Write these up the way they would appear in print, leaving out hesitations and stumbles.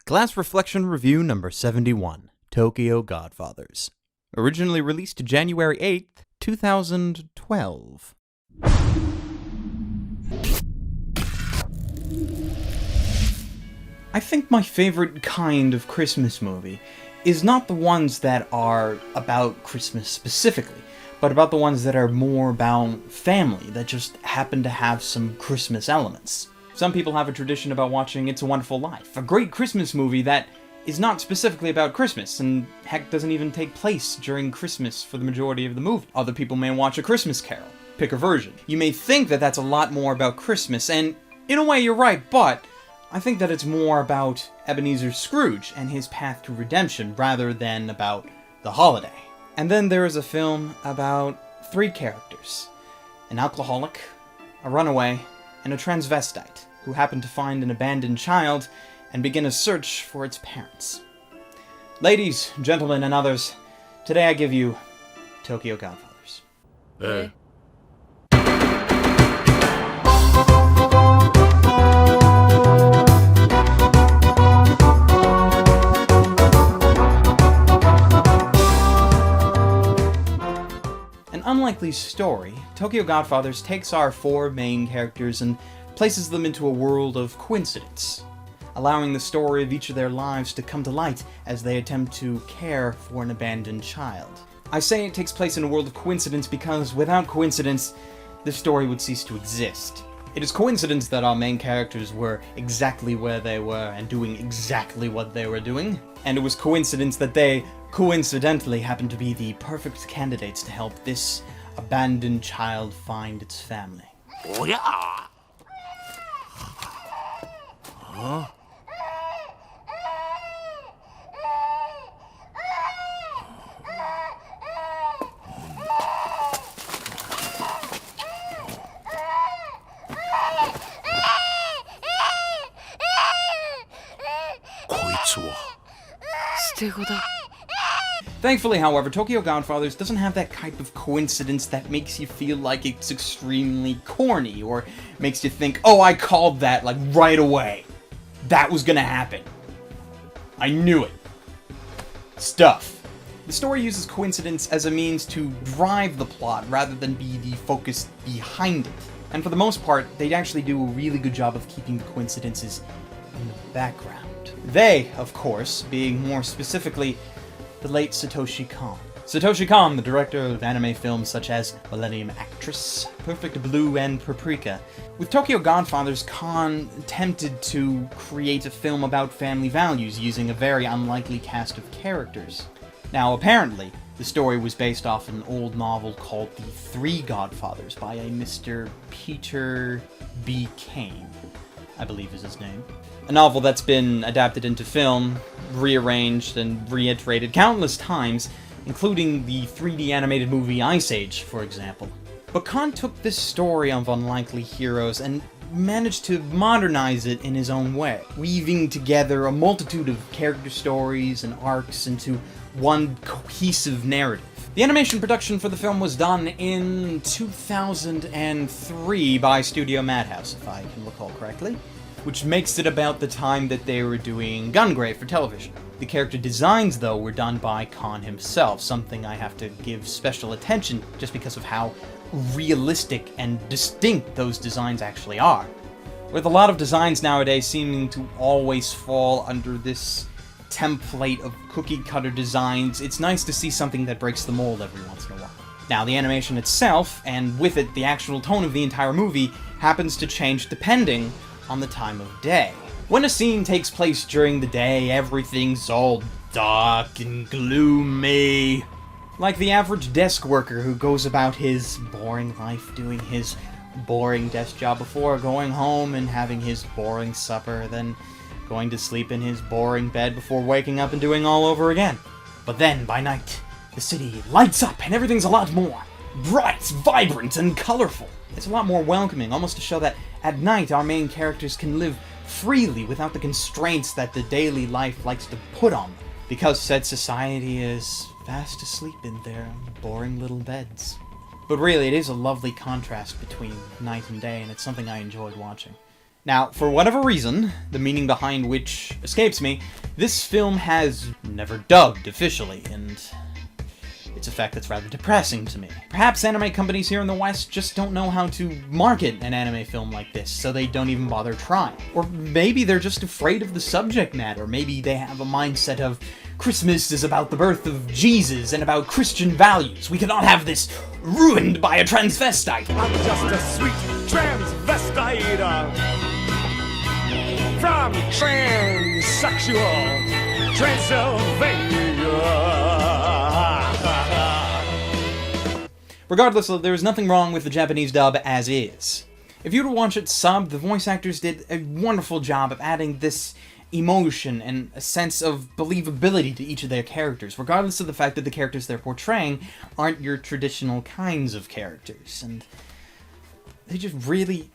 Glass Reflection Review number 71, Tokyo Godfathers. Originally released January 8th, 2012. I think my favorite kind of Christmas movie is not the ones that are about Christmas specifically, but about the ones that are more about family, that just happen to have some Christmas elements. Some people have a tradition about watching It's a Wonderful Life, a great Christmas movie that is not specifically about Christmas, and heck doesn't even take place during Christmas for the majority of the movie. Other people may watch A Christmas Carol. Pick a version. You may think that that's a lot more about Christmas, and in a way you're right, but I think that it's more about Ebenezer Scrooge and his path to redemption rather than about the holiday. And then there is a film about three characters: an alcoholic, a runaway, and a transvestite who happen to find an abandoned child and begin a search for its parents. Ladies, gentlemen, and others, today I give you Tokyo Godfathers. An unlikely story, Tokyo Godfathers takes our four main characters and places them into a world of coincidence, allowing the story of each of their lives to come to light as they attempt to care for an abandoned child. I say it takes place in a world of coincidence because without coincidence, the story would cease to exist. It is coincidence that our main characters were exactly where they were and doing exactly what they were doing, and it was coincidence that they coincidentally happened to be the perfect candidates to help this abandoned child find its family. Oh yeah! Huh? こいつは捨て子だ。 Thankfully, however, Tokyo Godfathers doesn't have that type of coincidence that makes you feel like it's extremely corny, or makes you think, oh, I called that, like, right away. That was gonna happen. I knew it. Stuff. The story uses coincidence as a means to drive the plot rather than be the focus behind it. And for the most part, they actually do a really good job of keeping the coincidences in the background. They, of course, being more specifically the late Satoshi Kon. Satoshi Kon, the director of anime films such as Millennium Actress, Perfect Blue, and Paprika. With Tokyo Godfathers, Kon attempted to create a film about family values using a very unlikely cast of characters. Now, apparently, the story was based off an old novel called The Three Godfathers by a Mr. Peter B. Kane, I believe is his name. A novel that's been adapted into film, rearranged, and reiterated countless times, including the 3D animated movie Ice Age, for example. But Kon took this story of unlikely heroes and managed to modernize it in his own way, weaving together a multitude of character stories and arcs into one cohesive narrative. The animation production for the film was done in 2003 by Studio Madhouse, if I can recall correctly, which makes it about the time that they were doing Gungrave for television. The character designs, though, were done by Kon himself, something I have to give special attention just because of how realistic and distinct those designs actually are. With a lot of designs nowadays seeming to always fall under this template of cookie-cutter designs, it's nice to see something that breaks the mold every once in a while. Now, the animation itself, and with it the actual tone of the entire movie, happens to change depending on the time of day. When a scene takes place during the day, everything's all dark and gloomy. Like the average desk worker who goes about his boring life doing his boring desk job before going home and having his boring supper, then going to sleep in his boring bed before waking up and doing all over again. But then, by night, the city lights up and everything's a lot more bright, vibrant, and colorful. It's a lot more welcoming, almost to show that at night our main characters can live freely without the constraints that the daily life likes to put on them, because said society is fast asleep in their boring little beds. But really, it is a lovely contrast between night and day, and it's something I enjoyed watching. Now, for whatever reason, the meaning behind which escapes me, this film has never dubbed officially, and it's a fact that's rather depressing to me. Perhaps anime companies here in the West just don't know how to market an anime film like this, so they don't even bother trying. Or maybe they're just afraid of the subject matter. Maybe they have a mindset of Christmas is about the birth of Jesus and about Christian values. We cannot have this ruined by a transvestite. I'm just a sweet transvestite from transsexual Transylvania. Regardless, there is nothing wrong with the Japanese dub as is. If you were to watch it subbed, the voice actors did a wonderful job of adding this emotion and a sense of believability to each of their characters, regardless of the fact that the characters they're portraying aren't your traditional kinds of characters. And they just really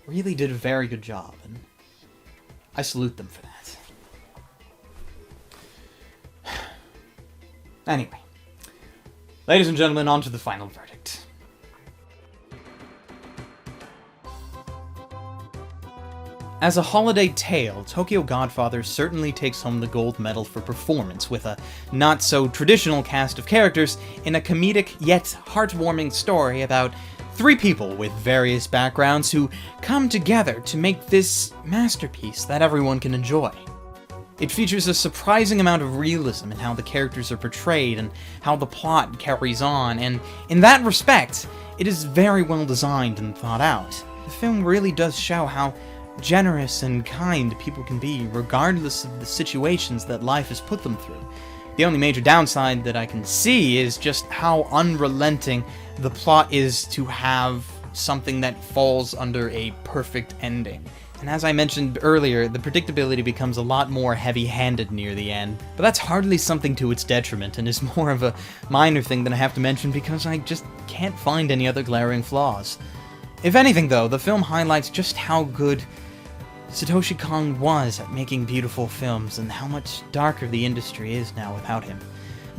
did a very good job, and I salute them for that. Anyway, ladies and gentlemen, on to the final verdict. As a holiday tale, Tokyo Godfathers certainly takes home the gold medal for performance, with a not-so-traditional cast of characters in a comedic yet heartwarming story about three people with various backgrounds who come together to make this masterpiece that everyone can enjoy. It features a surprising amount of realism in how the characters are portrayed and how the plot carries on, and in that respect, it is very well designed and thought out. The film really does show how generous and kind people can be, regardless of the situations that life has put them through. The only major downside that I can see is just how unrelenting the plot is to have something that falls under a perfect ending. And as I mentioned earlier, the predictability becomes a lot more heavy-handed near the end. But that's hardly something to its detriment, and is more of a minor thing that I have to mention because I just can't find any other glaring flaws. If anything, though, the film highlights just how good Satoshi Kon was at making beautiful films, and how much darker the industry is now without him.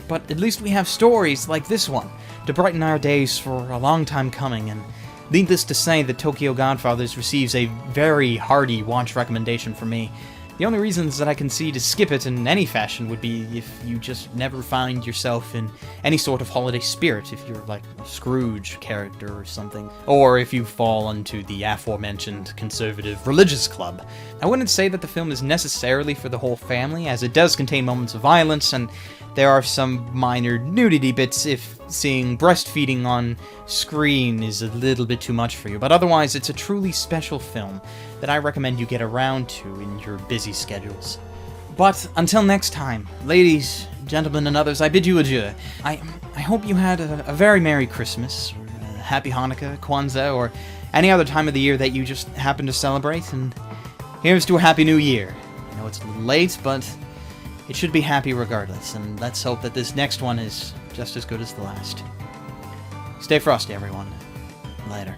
But at least we have stories like this one to brighten our days for a long time coming, and needless to say that Tokyo Godfathers receives a very hearty watch recommendation from me. The only reasons that I can see to skip it in any fashion would be if you just never find yourself in any sort of holiday spirit, if you're like a Scrooge character or something, or if you fall into the aforementioned conservative religious club. I wouldn't say that the film is necessarily for the whole family, as it does contain moments of violence, and there are some minor nudity bits if seeing breastfeeding on screen is a little bit too much for you, but otherwise it's a truly special film that I recommend you get around to in your busy schedules. But until next time, ladies, gentlemen, and others, I bid you adieu. I hope you had a very Merry Christmas, or a Happy Hanukkah, Kwanzaa, or any other time of the year that you just happen to celebrate, and here's to a Happy New Year. I know it's a little late, but it should be happy regardless, and let's hope that this next one is just as good as the last. Stay frosty, everyone. Later.